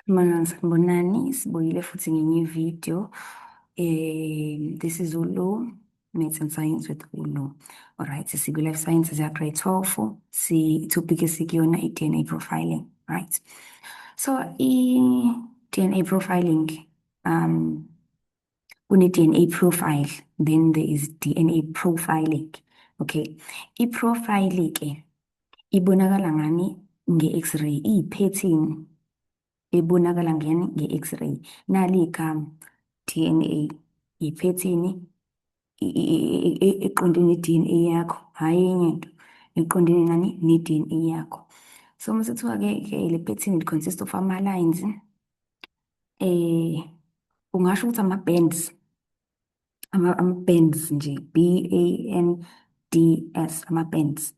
Sanibonani, sibuyile futhi ngenye video. This is Ulu, Maths and Science with Ulu. Alright, siku-life sciences ya grade 12, topic esikuyona i-DNA profiling, right? So, i-DNA profiling, kune-DNA profile, then there is DNA profiling. Okay, i-profile-ke ibonakala ngani nge-X-ray, iyi-pattern ebonakala ngani nge-X-ray. Nali igama DNA, iphethini eqondene ne-DNA yakho, hhayi enye into eqondene nani ne-DNA yakho. So mase kuthiwa-ke le phethini consist of ama-lines, ungasho ukuthi ama-bands, ama-bands nje, BANDS, ama-bands.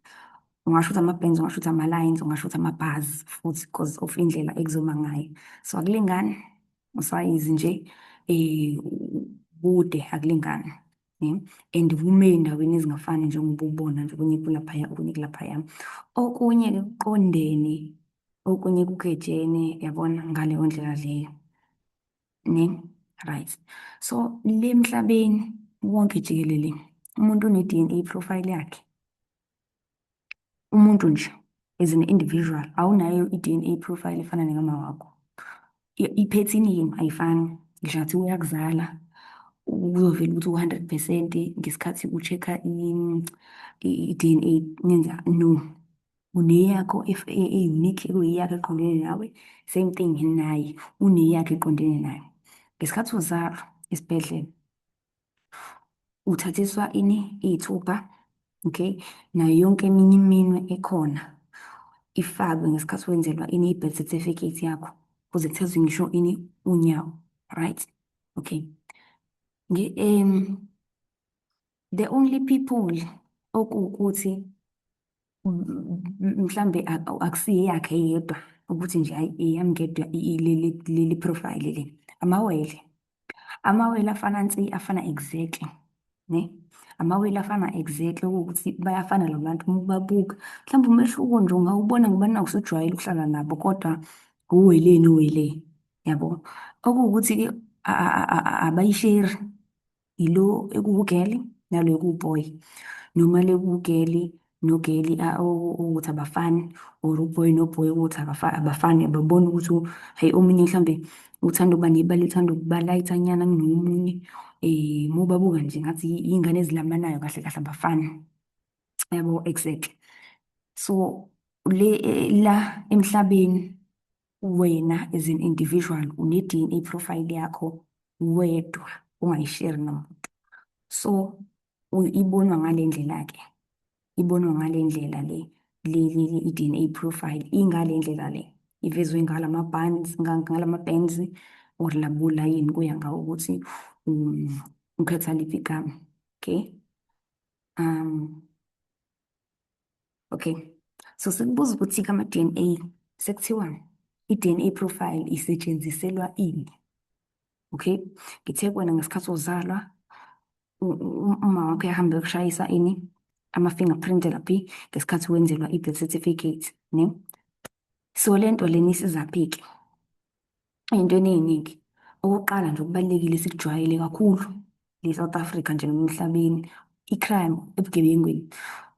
Ungasho ukuthi ama-bands, ungasho ukuthi ama-lines, ungasho ukuthi ama-bars futhi because of indlela ekuzoma ngayo. So akulingani usayizi nje, bude akulingani, and kume ey'ndaweni ezingafani njengoba ubona nje, okunye kulaphaya, okunye kulaphaya. Okunye-ke kuqondene, okunye kukejene, yabona, ngaleyo ndlela leyo, ne? Right. So le emhlabeni wonke jikelele umuntu une-DNA profile yakhe. Umuntu nje as an individual awunayo i-DNA profile efana nekama wakho. Iphethini ayifani, ngisho ngathi uyakuzala uzovela ukuthi u-100% ngesikhathi u-check-a i-DNA nenza no, uneyakho e-unique ekuyiyakho eqondene nawe, same thing naye uneyakho eqondene naye. Ngesikhathi uzalwa esibhedlela uthathiswa iy'thupha, okay, nayo yonke eminye iminwe ekhona ifakwe ngesikhathi wenzelwa i-birth certificate yakho, kuze kuthezwe ngisho unyawo, right? Okay. The only people okuwukuthi mhlambe akusiye yakhe yedwa ukuthi nje hayi iyamngedwa leli profile le, amawele. Amawele afana nsi, afana exactly, ne? Amawele afana exactly ukuthi bayafana la bantu uma ubabuka. Mhlawumbe umehluko nje ungawubona ngubana usujwayele ukuhlala nabo kodwa uwele nowele, yabo. Okuwukuthi-ke abayisheri, ilo ekuwugeli nalo ekuwuboy, noma le kuwugeli nogeli ukuthi abafani, or uboy noboy ukuthi abafani, babona ukuthi hayi omunye mhlambe uthanda ukuba nebala, uthanda ukuba layithanyana kunomunye. Uma ubabuka nje ngathi iy'ngane ezilambanayo kahle kahle abafani, yabo, exactly. So la emhlabeni wena as an individual une-DNA profile yakho wedwa ungayisheri nomuntu. So ibonwa ngale ndlela-ke, ibonwa ngale ndlela le i-DNA profile ingale ndlela le, ivezwe ngalama-bands or labulayini, kuya ngawo ukuthi ukhetha liphi igama, okay? Okay, so sikubuza ukuthi ama-DNA, sekuthiwa i-DNA profile isetshenziselwa ini, okay? Ngithe kuwena ngesikhathi uzalwa uma wakho yahambe yokushayisa ama-fingerprint laphi ngesikhathi wenzelwa i-birth certificate, ne? So lento lena isizaphi-ke ey'ntweni ey'ningi. Okokuqala nje okubalulekile sikujwayele kakhulu le-South Africa nje nomhlabeni, i-crime, ebugebengwini.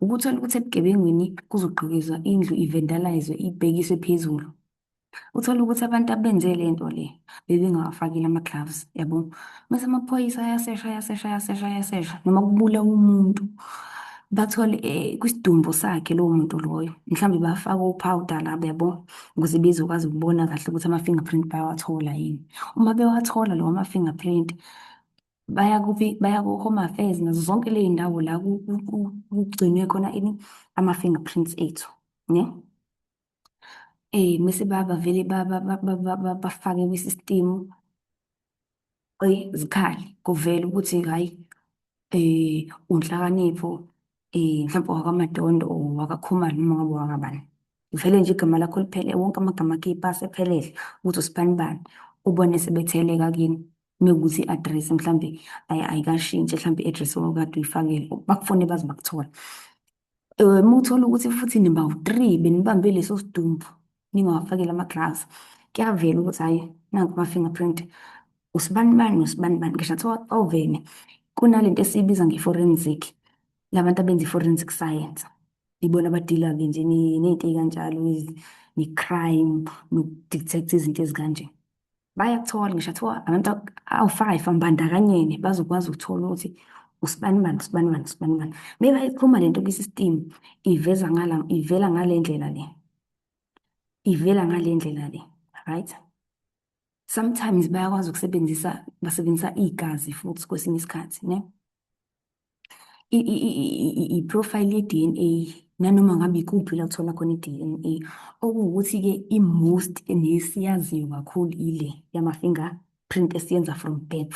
Ukuthola ukuthi ebugebengwini kuzogqekezwa indlu, ivendalazwe, ibhekiswe phezulu. Uthole ukuthi abantu abenze le nto le bebengawafakile ama-gloves, yabo. Mase amaphoyisa ayasesha noma kubulawa umuntu, bathole kwisidumbu sakhe lowo muntu loyo, mhlawumbe bafaka uphawuda labo, yabo, ukuze bezokwazi ukubona kahle ukuthi ama-fingerprint bayawathola yini. Uma bewathola lawo ama-fingerprint baya ku-Home Affairs, nazo zonke ley'ndawo la kugcinwe khona ama-fingerprints ethu, ne? Mese bavele bafake kwi-system zikhali, kuvele ukuthi hhayi, uNhlakanipho, mhlawumbe wakwaMadondo or wakwaKhumalo noma ngabe wakabani. Vele nje igama lakho liphele, wonke amagama akho ipasi ephelele ukuthi usibani bani, ubone sebetheleka kini. Mekuthi i-address mhlambe ayikashintshi, mhlambe i-address okade uyifakele, bakufone baze bakuthola. Uma uthola ukuthi futhi niba u-3 benibambe leso sidumbu ningawafakile ama-gloves, kuyavela ukuthi hhayi, nanku ama-fingerprint, usibani bani nosibani bani. Ngisho ngathiwa ovene, kunalento esiyibiza nge-forensic, labantu abenza i-forensic science. Ibona abadila-ke nje ney'nto ey'kanjalo, ne-crime, noku-detect-a izinto ezikanje. Bayakuthola, ngisho kuthiwa abantu awu-5 ambandakanyene bazokwazi ukuthola ukuthi usibani bani, usibani bani, usibani bani. Uma bayikhuluma lento kwi-system, ivela ngale ndlela le, ivela ngale ndlela le, right? Sometimes bayakwazi basebenzisa igazi futhi kwesinye isikhathi, ne? I-profile ye-DNA, nanoma ngabe ikuphi la uthola khona i-DNA, okuwukuthi-ke i-most nesiyaziyo kakhulu ile yama-fingerprint esiyenza from birth.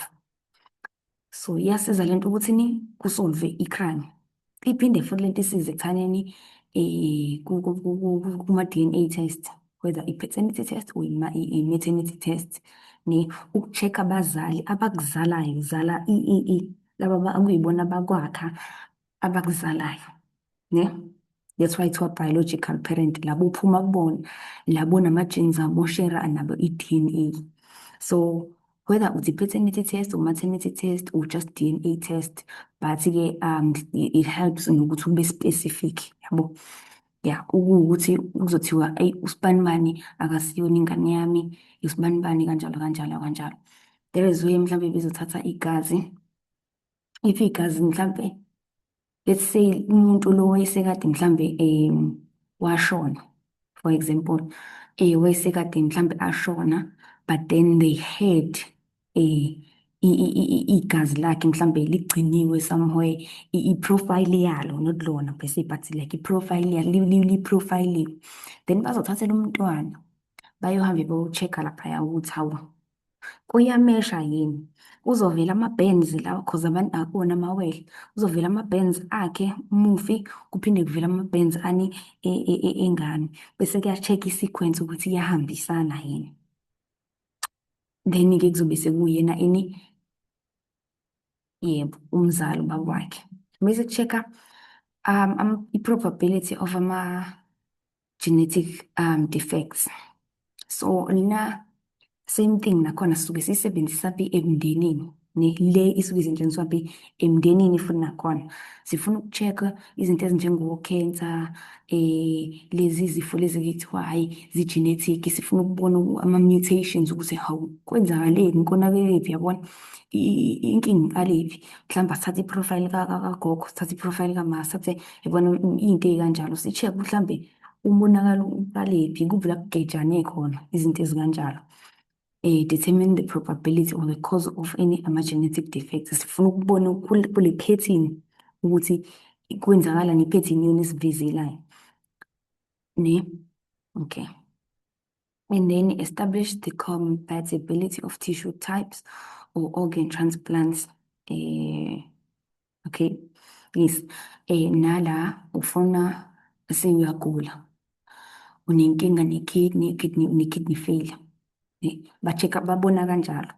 So iyasiza lento ukuthi kusolve i-crime. Iphinde futhi lento isize ekuthaneni kuma-DNA test, whether i-paternity test or i-maternity test, ne? Uku-check-a abazali abakuzalayo, zala laba okuyibona abakwakha abakuzalayo, ne? That's why ithiwa biological parent, labo uphuma kubona, labo nama-genes abo-share nabo i-DNA. So whether it's i-paternity test or maternity test or just DNA test, but-ke it helps nokuthi ube specific, yabo. Ya, ukuthi kuzothiwa eyi, usibani bani akasiyona ingane yami, usibani bani kanjalo kanjalo kanjalo. There is way mhlawumbe bezothatha igazi, if igazi mhlampe, let's say umuntu lo wayesekade mhlambe washona, for example, wayesekade mhlambe ashona, but then they had igazi lakhe mhlambe ligciniwe somewhere, i-profile yalo, not lona bese, but like i-profile yalo, liprofayiliwe. Then bazothathela umntwana, bayohambe bayo-check-a laphaya ukuthi hawu, kuyamesha yini, uzovela ama-bands lawa, cause abantu akuwona amawele, uzovela ama-bands akhe mufi, kuphinde kuvela ama-bands engane, bese kuya-check-a i-sequence ukuthi iyahambisana yini. Then-ke kuzobe sekuyena yebo, umzali ubaba wakhe. Bese ku-check-a i-probability of ama-genetic defects. So same thing nakhona sisuke siyisebenzisa emndenini, ne? Le isuke isetshenziswa emndenini futhi nakhona. Sifuna uku-check-a izinto ezinjengo-cancer, lezi zifo lezi ekuthiwa hhayi zi-genetic, sifuna ukubona ama-mutations ukuthi hawu, kwenzakaleni, konakelephi, yabona? Inkinga iqalephi, mhlawumbe asithathe i-profile kagogo, sithathe i-profile kama, sithathe, yabona, iy'nto ey'kanjalo, si-check mhlambe umonakalo uqalephi, kuphi la kugejane khona, izinto ezikanjalo. Determine the probability or the cause of any ama-genetic defects. Sifuna ukubona kule pattern ukuthi kwenzakala ne-pattern yona esivezelayo, ne? Okay. And then establish the compatibility of tissue types or organ transplants. Okay, yes. Nala ufuna useyuyagula, unenkinga ne-kidney failure. Ba-check-a, babona kanjalo.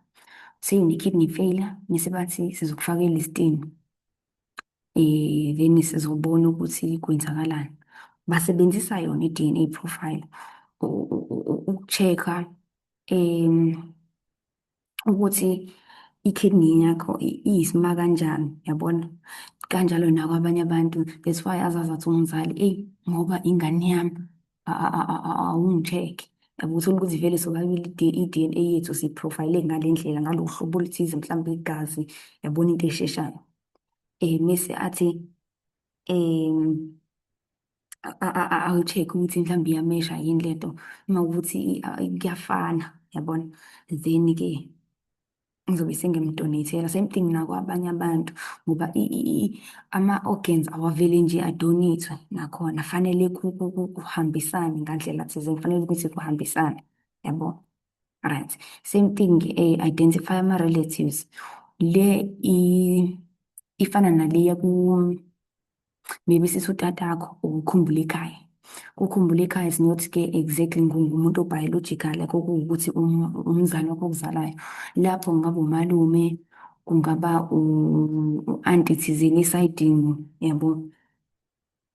Seyune-kidney failure, mese bathi sizokufakela isitini. Then sizobona ukuthi kwenzakalani. Basebenzisa yona i-DNA profile uku-check-a ukuthi i-kidney yakho iyisima kanjani, yabona? Kanjalo nakwabanye abantu, that's why azazathi umzali, eyi, ngoba ingane yami, awungi-check. Yabo, uthole ukuthi vele sobabili i-DNA yethu siyiprofayile ngale ndlela, ngalo hlobo oluthize, mhlawumbe igazi, yabona into esheshayo. Mese athi awu-check ukuthi mhlawumbe iyamesha yini lento, uma ukuthi kuyafana, yabona? Then-ke ngizobe sengimdonate-ela, same thing nakwabanye abantu, ngoba ama-organs awavele nje adonethwe nakhona, fanele kuhambisane ngandlela thizeni, kufanele ukuthi kuhambisane, yabo? Right. Same thing, identify ama-relatives. Le ifana naleya maybe sithi utatakho ukukhumbula ekhaya. Ukukhumbula ekhaya is not-ke exactly ngumuntu o-biological, like okuwukuthi umzali wakho okuzalayo. Lapho kungaba umalume, kungaba u-anti thizeni esayidini, yabo?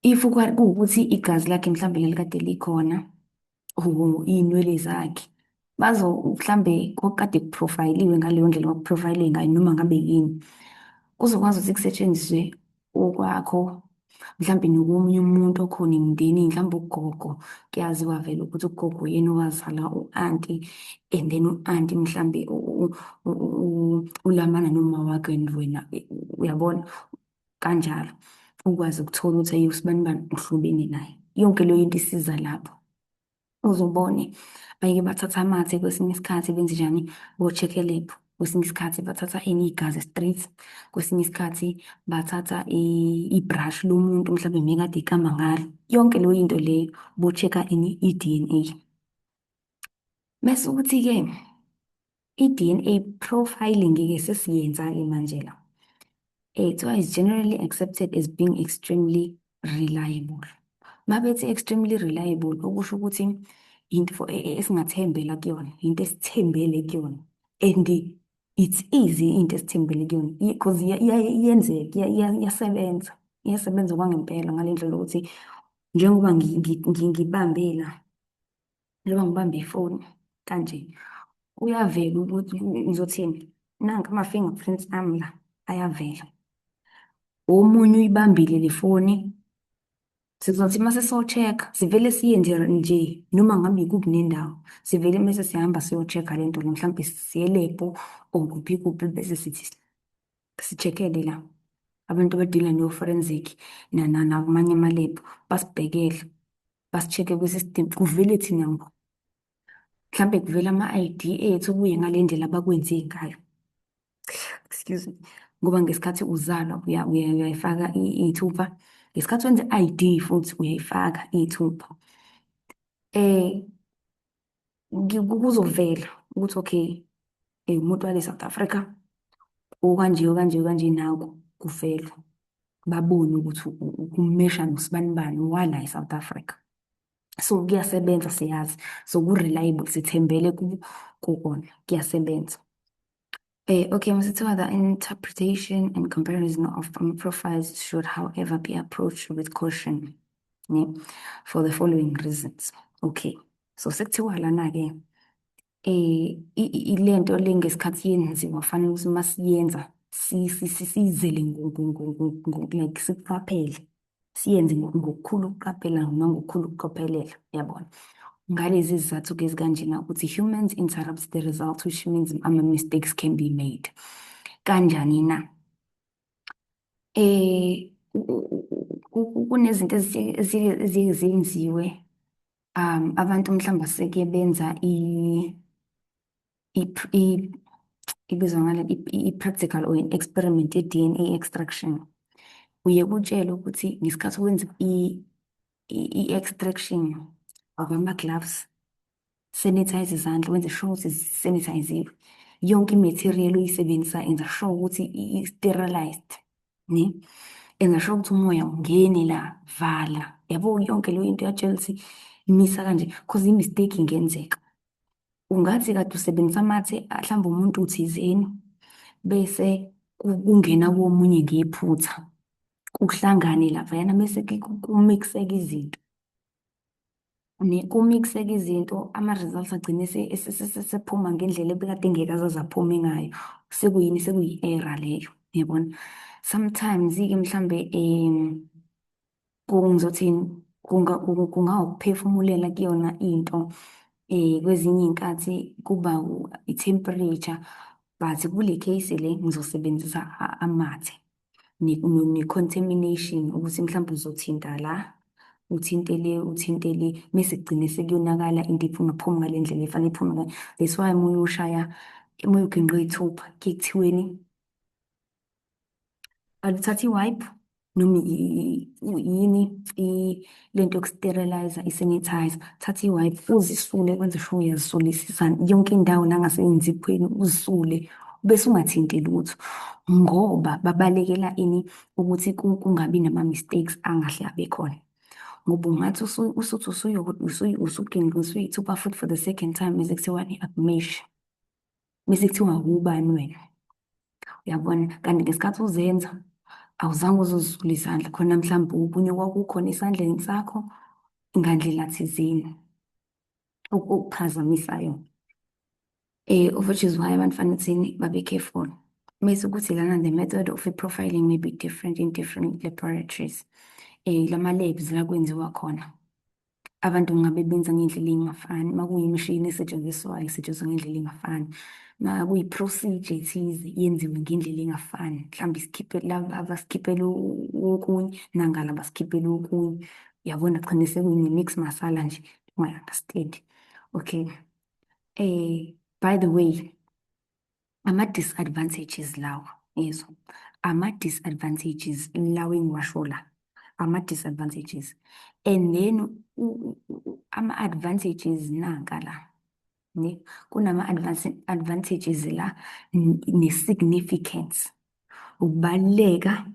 If kuwukuthi igazi lakhe mhlawumbe lelikade likhona, or iy'nwele zakhe, mhlambe kokade kuprofayiliwe ngaleyo ndlela kwakuprofayile ngayo noma ngabe yini, kuzokwazi ukuthi kusetshenziswe okwakho, mhlambe nokomunye umuntu okhona emndenini, mhlawumbe ugogo. Kuyaziwa vele ukuthi ugogo uyena owazala u-anti, and then u-anti mhlambe ulamana noma wakhe and wena uyabona kanjalo, ukwazi ukuthola ukuthi ayi usibani bani uhlobene naye. Yonke leyo into isiza lapho. Uzubone bayeke bathatha amathe kwesinye isikhathi benze njani, bo-check lab. Kwesinye isikhathi bathatha ini igazi straight, kwesinye isikhathi bathatha i-brush lomuntu mhlawumbe mekade ikama ngalo. Yonke leyo into leyo bo-check-a ini i-DNA. Bese ukuthi-ke i-DNA profiling-ke sesiyenza-ke manje la. Kuthiwa is generally accepted as being extremely reliable. Mabethi extremely reliable, okusho ukuthi into esingathembela kuyona, into esithembele kuyona. And it's easy into esithembele kuyona, because iyenzeka, iyasebenza. Iyasebenza kwangempela ngale ndlela ukuthi njengoba ngibambe la, njengoba ngibambe ifoni kanje, uyavela ukuthi ngizothini, nanka ama-fingerprints ami la ayavela. Omunye uyibambile le foni, sizothi mase so-check-a, sivele siyenze nje noma ngabe ikuphi nendawo, sivele mese siyahamba siyo-check-a lento le, mhlampe siye elebhu or kuphi kuphi, bese sithi si-check-ele la. Abantu abadila no-forensic namanye amalebhu basibhekele, basi-check-e kwi-system, kuvele thina ngqo. Mhlampe kuvela ama-I_D ethu kuye ngale ndlela abakwenze ngayo. Excuse me. Ngoba ngesikhathi uzalwa uyayifaka iy'thupha, ngesikhathi wenza i-I_D futhi uyayifaka iy'thupha. Kuzovela ukuthi okay, umuntu wale South Africa, okanje okanje okanje, naku kuvela babone ukuthi umesha nosibani bani wala e-South Africa. So kuyasebenza, siyazi, so ku-reliable, sithembele kukona, kuyasebenza. Okay, masithiwa the interpretation and comparison of profiles should, however, be approached with caution, ne, for the following reasons. Okay, so sekuthiwa lana-ke ilento le ngesikhathi yenziwa fanele ukuthi masiyenza siyizele like sikuqaphele, siyenze ngokukhulu ukuqaphela nangokukhulu ukuqaphelela, yabona. Ngalezi zizathu-ke ezikanjena ukuthi humans interrupts the result, which means ama-mistakes can be made. Kanjani na? Kunezinto ezike zenziwe, abantu mhlawumbe aseke benza ibizwa ngale i-practical or i-experiment ye-DNA extraction. Uye kutshele ukuthi ngesikhathi wenza i-extraction ama-gloves, sanitize izandla, wenze sure ukuthi zisanitiziwe. Yonke i-material uyisebenzisa, enza sure ukuthi i-sterilized, ne? Enza sure ukuthi umoya ungene la, vala. Yabo yonke leyo into yatshela ukuthi imisa kanje, because i-mistake ingenzeka. Ungathi kade usebenzisa amathe mhlawumbe umuntu thizeni, bese kungena komunye ngephutha, kuhlangane laphayana, bese kumixeke izinto. Kumixeke izinto, ama-results agcine sephuma ngendlela ebekade ngeke azaze aphume ngayo. Sekuyini, sekuyi-error leyo, yabona. Sometimes-ke mhlambe kungizothini, kungawukuphefumulela kuyona into, kwezinye iy'nkathi kuba i-temperature, but kule case le ngizosebenzisa amathe ne-contamination, ukuthi mhlawumbe uzothinta la, uthinte le, uthinte le, mese kugcine sekuyonakala into iphuma ngale ndlela efanele iphume ngayo. That's why uma uyoshaya, uma uyoginqa iy'thupha, kuye kuthiweni aluthatha i-wipe noma yini lento yokusterilize, i-sanitizer, thatha i-wipe uzisule, kwenze sure uyazisulisisa yonke indawo nangaseyiziphweni, uzisule, bese ungathinti lutho, ngoba babalekela ini, ukuthi kungabi nama-mistakes angahle abe khona. Ngoba ungathi usuthi usuginqisa uy'thupha futhi for the second time, bese kuthiwani akumeshi, bese kuthiwa ubani wena, uyabona. Kanti ngesikhathi uzenza awuzange uzozisula izandla, khona mhlawumbe okunye kwakukhona esandleni sakho ngandlela thizeni okuphazamisayo. Which is why abantu fanele ukuthini babe careful. Mese ukuthi lana the method of profiling may be different in different laboratories. Lama-labs la kwenziwa khona. Abantu ngabe benza ngendlela engafani, uma kuyimishini esetshenziswayo isetshenziswa ngendlela engafani. Uma kuyi-procedure ethize yenziwe ngendlela engafani. Mhlawumbe laba abasikhiphela okunye, nangala basikhiphela okunye. Uyabona, kugcine sekuyini-mix masala nje, ungayi-understand. Okay. By the way, ama-disadvantages lawa, yezwa. Ama-disadvantages lawa engiwasho la. Ama-disadvantages. And then ama-advantages nanka la. Ne? Advantages la ne-significance. Ukubaluleka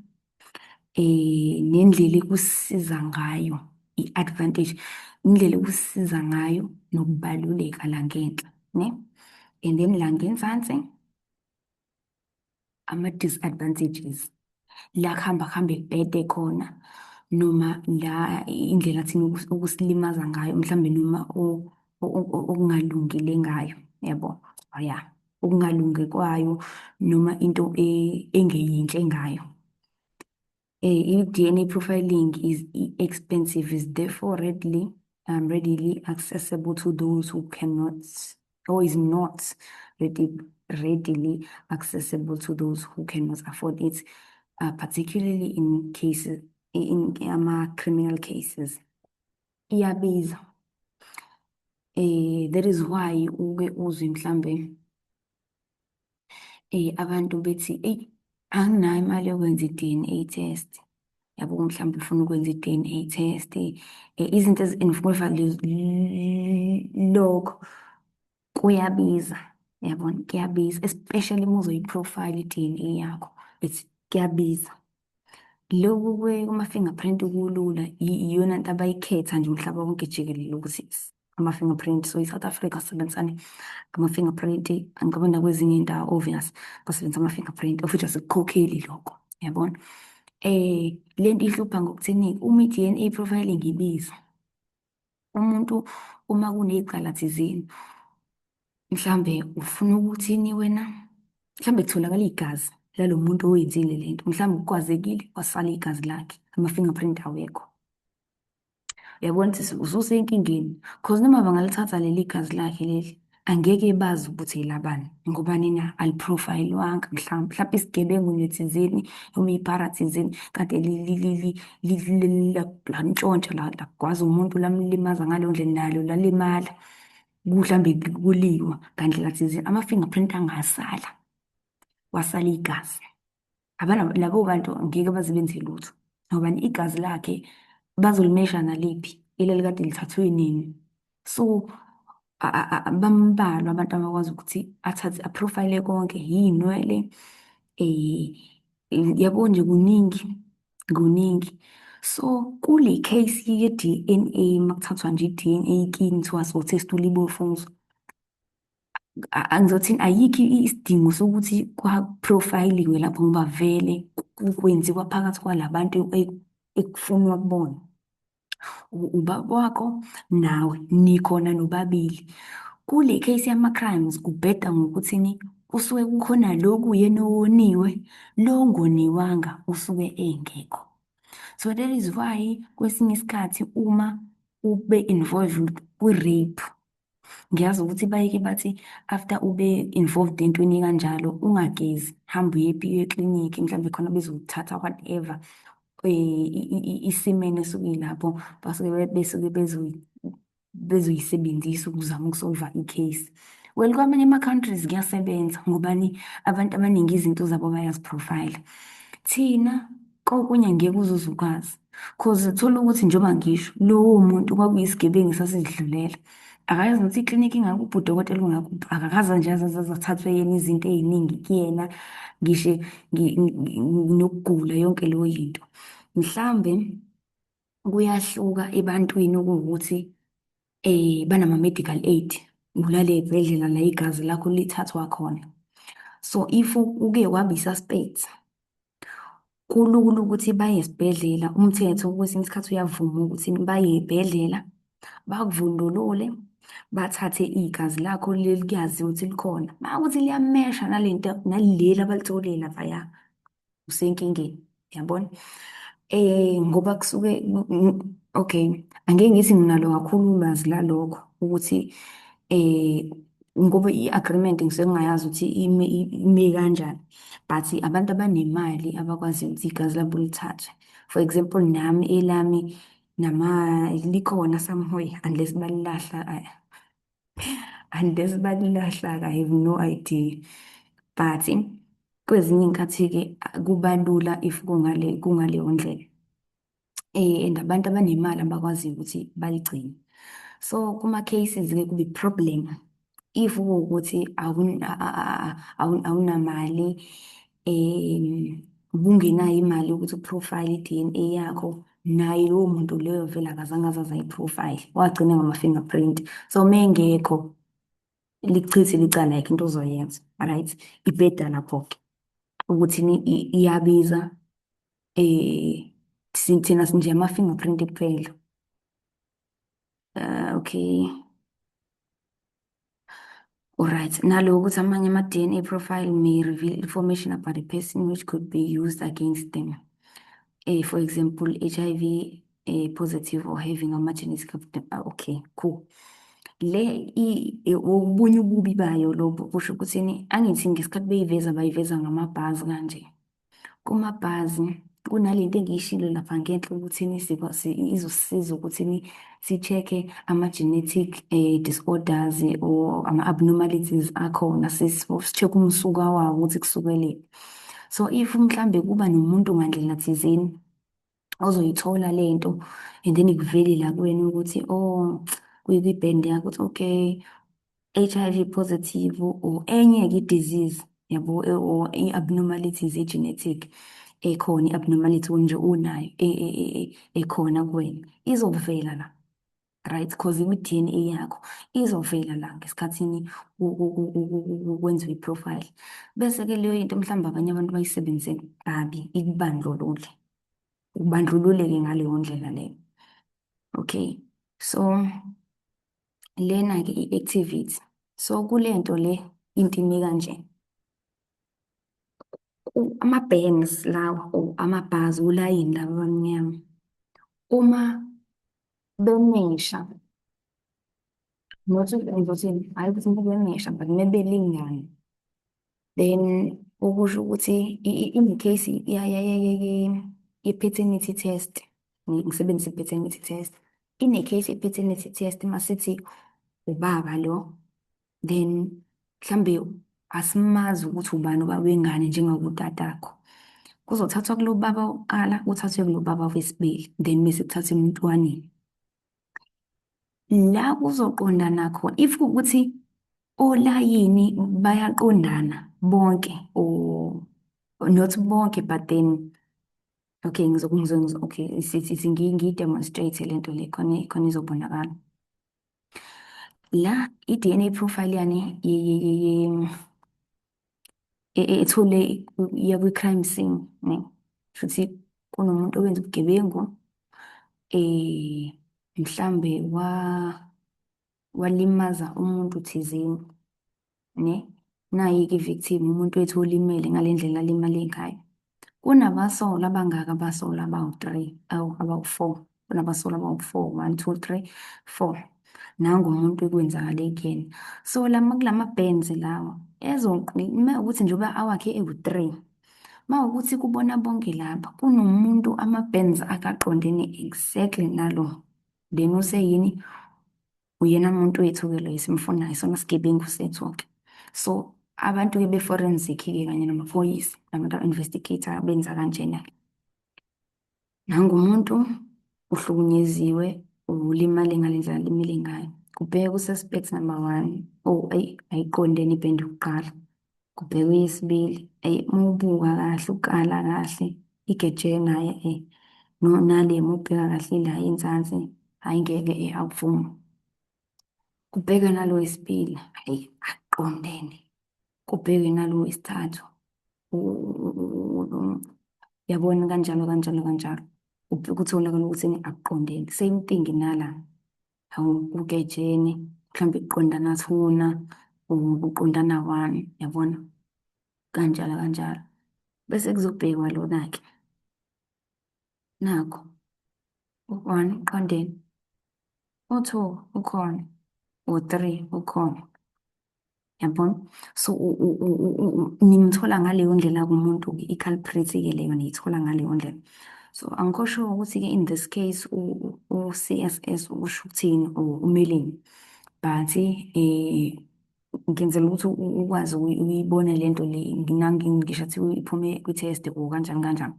nendlela ekusiza ngayo, i-advantage, indlela ekusiza ngayo nokubaluleka la ngenhla, ne? And then la ngenzansi, ama-disadvantages, la kuhamba ebhede khona, noma la indlela thina ukusilimaza ngayo, mhlambe noma okungalungile ngayo, yabo, ya, okungalungi kwayo, noma into engeyinhle ngayo. I-DNA profiling is expensive, is therefore readily accessible to those who cannot, or is not readily accessible to those who cannot afford it, particularly in cases, in criminal cases. Iyabiza. That is why uke uzwe mhlambe abantu bethi anginayo imali yokwenza i-DNA test. Yabo, mhlawumbe ufuna ukwenza i-DNA test, izinto ezi-involve lokho kuyabiza, yabona, kuyabiza, especially uma uzoyi-profile i-DNA yakho, kuyabiza. Lokhu kuma-fingerprint kulula, iyona nto abayikhetha nje umhlaba wonke jikelele ukuthi ama-fingerprint. So i-South Africa sisebenzisane ama-fingerprint, angicabanga nakwezinye iy'ndawo obvious basebenzisa ama-fingerprint, of which asikukhokheli lokho, yabona. Le nto ihlupha ngokuthini, uma i-DNA profiling ibiza, umuntu uma kuney'cala thizeni, mhlambe ufuna ukuthini wena, mhlambe kutholakala igazi lalo muntu owenzile le nto, mhlambe ukwazekile wasala igazi lakhe, ama-fingerprint awekho. Uyabona ukuthi ususenkingeni, cause noma bangalithatha leli gazi lakhe leli, angeke bazi ukuthi elabani, ngobani na, aliprofayilwanga, mhlampe isigebengu nje thizeni, noma iy'para thizeni, kade lantshontsha lakwazi umuntu lamlimaza ngaleyo ndlela, nalo lalimala, mhlambe kuliwa ngandlela thizeni, ama-fingerprint angasala, wasala igazi. Labo bantu ngeke baze benze lutho, ngobani igazi lakhe bazolimesha naliphi, ileli kade lithathwe nini. So bambalwa abantu abakwazi ukuthi athathe aprofayile konke, iy'nwele, yabo nje kuningi. So kule case ye-DNA, makuthathwa nje i-DNA kini kuthiwa so-test ulibofuzo, angizothini, ayikho isidingo sokuthi kwaprofayiliwe lapho, ngoba vele kwenziwa phakathi kwalabantu ekufunwa kubona. Ubaba wakho nawe nikhona nobabili. Kule case yama-crimes kubheda ngokuthini, kusuke kukhona lokhu yena owoniwe, lo ongoniwanga usuke engekho. So that is why kwesinye isikhathi uma ube involved kwi-rape, ngiyazi ukuthi bayeke bathi after ube involved entweni kanjalo ungagezi, hamba uye eklinikhi, mhlawumbe khona bezothatha whatever isimene esuke lapho, besuke bezoyisebenzisa ukuzama ukusolva i-case. Well, kwamanye ama-countries kuyasebenza, ngobani abantu abaningi izinto zabo bayaziprofayila. Thina kokunye angeke uzuze ukwazi, cause thola ukuthi njengoba ngisho lowo muntu kwakuyisigebengu sasidlulela, akayazi ukuthi iklinikhi ingakuphi, udokotela ungakuphi, akakaza nje azathathwe yena izinto ey'ningi kuyena, ngisho nokugula yonke leyo yinto. Mhlambe kuyahluka ebantwini ukuthi banama-medical aid, kulale y'bhedlela la igazi lakho lithathwa khona. So if uke waba i-suspect, kulula ukuthi baye esibhedlela, umthetho kwesinye isikhathi uyavuma ukuthi baye ey'bhedlela, bakuvundulule, bathathe igazi lakho leli kuyaziwa ukuthi likhona. Uma kuthi liyamesha nalento naleli abalitholile laphaya, usenkingeni, yabona? Ngoba kusuke, okay, angeke ngithi nginalo kakhulu ulwazi lalokho ukuthi eh ngoba i-agreement ngisuke ngingayazi ukuthi ime kanjani, but abantu abanemali abakwazi ukuthi igazi labo lithathwe. For example, nami elami likhona somewhere, unless balilahla, unless balilahla, I have no idea. But kwezinye iy'nkathi-ke kuba lula if kungaleyo ndlela. And abantu abanemali abakwaziyo ukuthi baligcine. So kuma-cases-ke kuba i-problem if kuwukuthi awunamali, ubungenayo imali yokuthi uprofile i-DNA yakho, naye lowo muntu loyo vele akazange azaze ayiprofile, wagcina ngama-fingerprint. So mengekho likuchithe licala yakho into ozoyenza, right? Ibheda lapho-ke ukuthi iyabiza, thina sinje ama-fingerprint kuphela. Okay. Alright, nalo ukuthi amanye ama-DNA profile may reveal information about a person which could be used against them. For example, HIV positive or having ama-genetic. Okay, cool. Obunye ububi bayo lobo kusho ukuthi angithi ngesikhathi beyiveza bayiveza ngamabhazi kanje. Kumabhazi kunalento engiyishilo lapha ngenhla ukuthi izosisiza ukuthi si-check-e ama-genetic disorders or ama-abnormalities akhona, si-check umsuka wawo ukuthi kusukelephi. So if mhlambe kuba nomuntu ngandlela thizeni ozoyithola lento and then ikuveli la kuwena ukuthi kwi-band yakho ukuthi okay, HIV positive or enye-ke i-disease, yabo, or i-abnormalities e-genetic ekhona, i-abnormality nje unayo ekhona kuwena, izovela la, right? Because i-DNA yakho izovela la ngesikhathini kwenziwa i-profile. Bese-ke leyo into mhlawumbe abanye abantu bayisebenzise kabi, ikubandlulule, ubandlululeke ngaleyo ndlela leyo. Okay, so lena-ke i-activity. So kule nto le into ime kanje, ama-bands lawa or amabhazi ulayini laba abamnyama, uma bemesha, not ukuthi hhayi ukuthi uma bemesha, but uma belingana, then okusho ukuthi in-case ye-paternity test, ngisebenzise i-paternity test, ine-case ye-paternity test masithi ubaba lo, then mhlambe asimazi ukuthi ubani ubaba wengane njengakutatako, kuzothathwa kulo baba wokuqala kuthathwe kulo baba wesibili, then bese kuthathwe emuntwaneni. La kuzoqondana khona if kuwukuthi olayini bayaqondana bonke, or not bonke, but then okay, okay, sithi ngiyi-demonstrate lento le khona izobonakala. La i-DNA profile yani ethole yakwi-crime scene, ne? Futhi kunomuntu owenza ubugebengu, mhlambe walimaza umuntu thizeni, ne? Nayi-ke i-victim, umuntu wethu olimele ngale ndlela alimale ngayo. Kunabasolwa abangaka abasolwa abawu-3, abawu-4, kunabasolwa abawu-4, 1, 2, 3, 4. Nangumuntu ekwenzakale kuyena. So kulama-bands lawa uma ukuthi njengoba awakhe ewu-3, uma ukuthi kubona bonke lapha kunomuntu ama-bands akaqondene exactly nalo, then useyini, uyena muntu wethu-ke lo esimfunayo, sona sigebengu sethu-ke. So abantu-ke be-forensic-ke kanye namaphoyisa nabantu aba-investigator benza kanjena. Nangumuntu uhlukunyeziwe, ulimale ngale ndlela alimele ngayo. Kubhekwe u-suspect number 1, ayiqondene ibhande yokuqala. Kubhekwe eyesibili, mubuka kahle, ukala kahle, igeje naye, nale mubheka kahle la inzansi, hhayi ngeke akuvumi. Kubhekwe nalo wesibili, hhayi akuqondene. Kubhekwe nalo wesithathu, yabona kanjalo kanjalo kanjalo. Kutholakala ukuthi akuqondene. Same thing nala, hawu kugejene, mhlambe kuqondana 2 kuqondana 1, yabona? Kanjalo kanjalo. Bese kuzobhekwa lona-ke. Nakhu, u-1 uqondene, u-2 ukhona, u-3 ukhona. Yabona? So, nimthola ngaleyo ndlela kumuntu-ke, i-culprit-ke leyo niyithola ngaleyo ndlela. So, angikho sure ukuthi-ke in this case u-C_S_S usho ukuthini or umeleni. But ngenzela ukuthi ukwazi uyibone le nto le, ngisho athi iphume kwi-test or kanjani kanjani.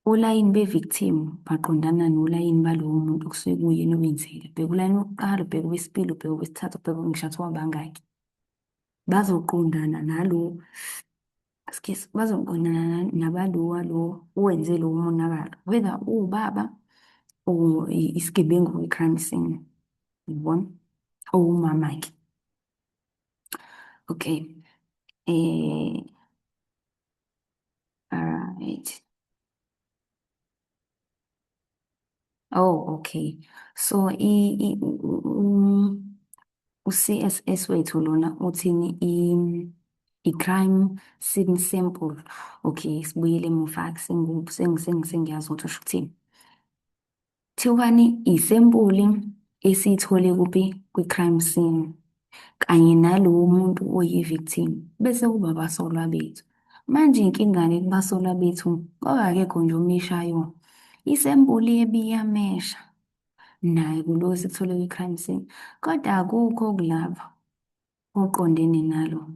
Olayini be-victim baqondana nolayini balowo muntu okusuke kuyena owenzile. Bheka ulayini wokuqala, ubheke owesibili, ubheke owesithathu, ubheke ngisho athi wabangaki. Bazoqondana nalo, excuse, bazoqondana lo owenze lowo monakalo, whether uwubaba or isigebengu kwi-crime scene, yabona? Owumama-ke. Okay. Alright. Oh, okay. So, u-C_S_S wethu lona uthini i-crime scene sample. Okay, sibuyele emuva-ke sengiyazi ukuthi usho ukuthini. Thiwani isempuli esiyithole kuphi kwi-crime scene kanye nalowo muntu oyi-victim, bese kuba abasolwa bethu. Manje inkinga-ke kubasolwa bethu ngoba akekho nje omeshayo. Isempuli ebiyamesha naye kulo esikuthole kwi-crime scene, kodwa akukho kulaba oqondene nalo.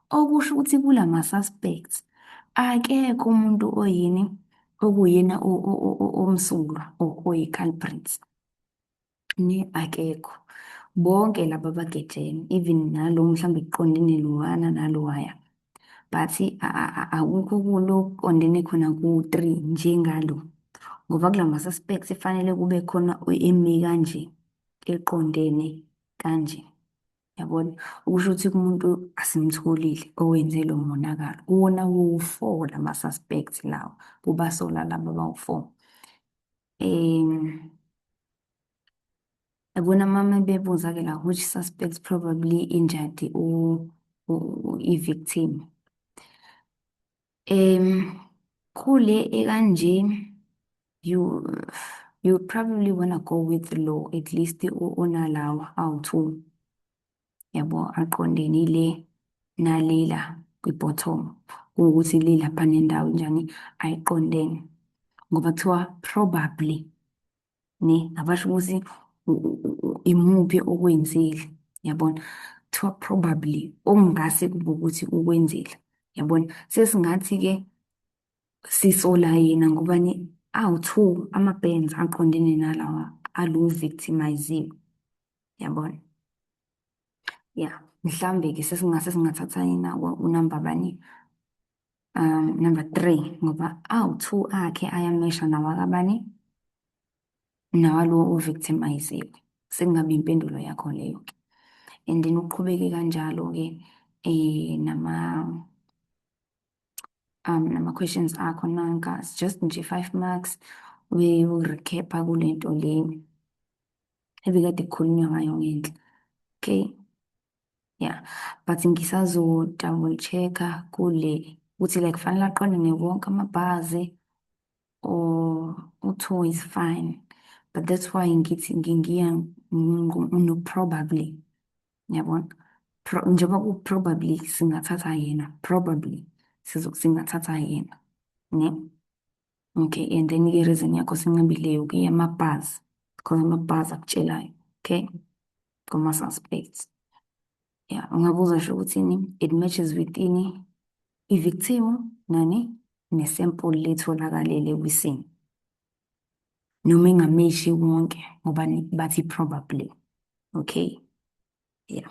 Okusho ukuthi kula ma-suspects akekho umuntu oyini okuyena omsulwa or oyi-culprit. Akekho. Bonke laba bagejene, even nalo mhlambe kuqondene lowana nalowaya. But akukho kulo okuqondene khona ku-3 njengalo. Ngoba kula ma-suspects fanele kube khona emi kanje, eqondene kanje. Yabona? Ukusho ukuthi kumuntu asimtholile owenze lo monakalo. Wona wu-4 lama-suspects lawa, kubasola laba abawu-4. Yabona mama bebuza-ke la, which suspect probably injured i-victim. Kule ekanje, you probably wanna go with law, at least onalawa awu-2. Yabo, aqondene ile nalela kwi-bottom. Kuwukuthi le lapha nendawo njani ayiqondene. Ngoba kuthiwa probably, abasho ukuthi imuphi okwenzile, yabona? Kuthiwa probably, okungase kube ukuthi ukwenzile, yabona? Sesingathi-ke sisola yena ngobani awu-2 ama-bands aqondene nalawa alo victimize-iwe, yabona? Yeah, mhlambe-ke singathatha yena unamba bani, number 3, ngoba awu-2 akhe ayamesha nawakabani, nawalo o-victimize-iwe. Sekungaba impendulo yakho leyo-ke. And then uqhubeke kanjalo-ke nama-questions akho nanka, it's just nje 5 marks. We-recap-a kule nto le ebekade kukhulunywa ngayo ngenhla. Okay. Yeah, but ngisazo-double check-a kule ukuthi like kufanele aqondane wonke amabhazi or u-2 is fine. But that's why ngithi ngiya no-probably, yabona? Njengoba ku-probably singathatha yena, probably singathatha yena, ne? Okay, and then-ke i-reason yakho senqabileyo-ke amabhazi, because amabhazi akutshelayo, okay? Kuma-suspects. Yeah, ungabuza nje ukuthini, it matches within i-victim nani nesample letholakalele kwisini. Noma engameshi wonke ngoba bathi probably. Okay. Yeah.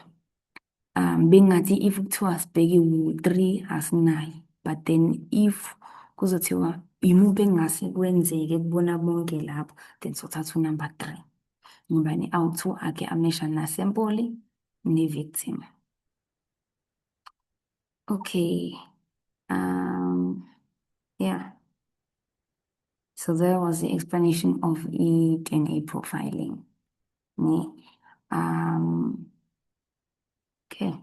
Bengathi if kuthiwa sibheke u-3 asinayo, but then if kuzothiwa imuphi engase kwenzeke kubona bonke lapho, then sothatha unumber 3. Ngobani awu-2 akhe amesha nasempoli ne-victim. Okay. Yeah. So there was the explanation of DNA profiling. Um, okay.